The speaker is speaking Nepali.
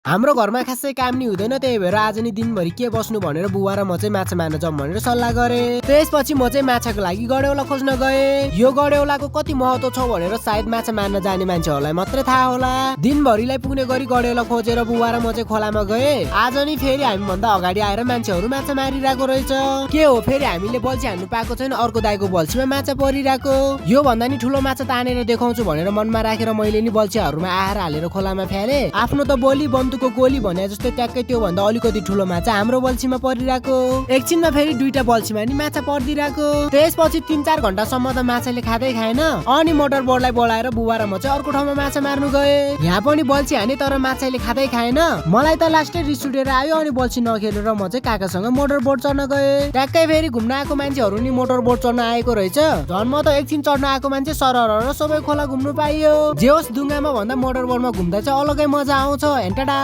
हाम्रो घरमा खासै काम नि हुँदैन, त्यही भएर आज नि दिनभरि के बस्नु भनेर बुवा र म चाहिँ माछा मार्न जाउँ भनेर सल्लाह गरे। त्यसपछि म चाहिँ माछाको लागि गडेउला खोज्न गए। यो गडेउलाको कति महत्व छ भनेर सायद माछा मार्न जाने मान्छेहरूलाई मात्रै थाहा होला। दिनभरिलाई पुग्ने गरी गडेउला खोजेर बुवा र म चाहिँ खोलामा गए। आज नि फेरि हामी भन्दा अगाडि आएर मान्छेहरू माछा मारिरहेको रहेछ। के हो फेरि हामीले बल्छी हान्नु पाएको छैन, अर्को दाइको बल्छीमा माछा परिरहेको। यो भन्दा नि ठुलो माछा तानेर देखाउँछु भनेर मनमा राखेर मैले नि बल्छीहरूमा आहार हालेर खोलामा फ्याले। आफ्नो त बोली बन्दुकको गोली भने जस्तै ट्याक्कै त्यो भन्दा अलिकति ठुलो माछा हाम्रो बल्छीमा परिरहेको। एकछिनमा फेरि दुईटा बल्छीमा नि माछा पर्दिरहेको। त्यसपछि 3-4 घण्टासम्म त माछाले खाँदै खाएन। अनि मोटर बोर्डलाई बोलाएर बुवा र म चाहिँ अर्को ठाउँमा माछा मार्नु गए। यहाँ पनि बल्छी हाने तर माछाले खाँदै खाएन। मलाई त लास्टै रिस उठेर आयो अनि बल्छी नखेलेर म चाहिँ काकासँग मोटर बोर्ड चढ्न गए। ट्याक्कै फेरि घुम्न आएको मान्छेहरू नि मोटर बोर्ड चढ्न आएको रहेछ। झन् म त एकछिन चढ्न आएको मान्छे सरर सबै खोला घुम्नु पाइयो। जे होस्, डुङ्गामा भन्दा मोटर बोर्डमा घुम्दा चाहिँ अलगै मजा आउँछ। हेन्टाडा।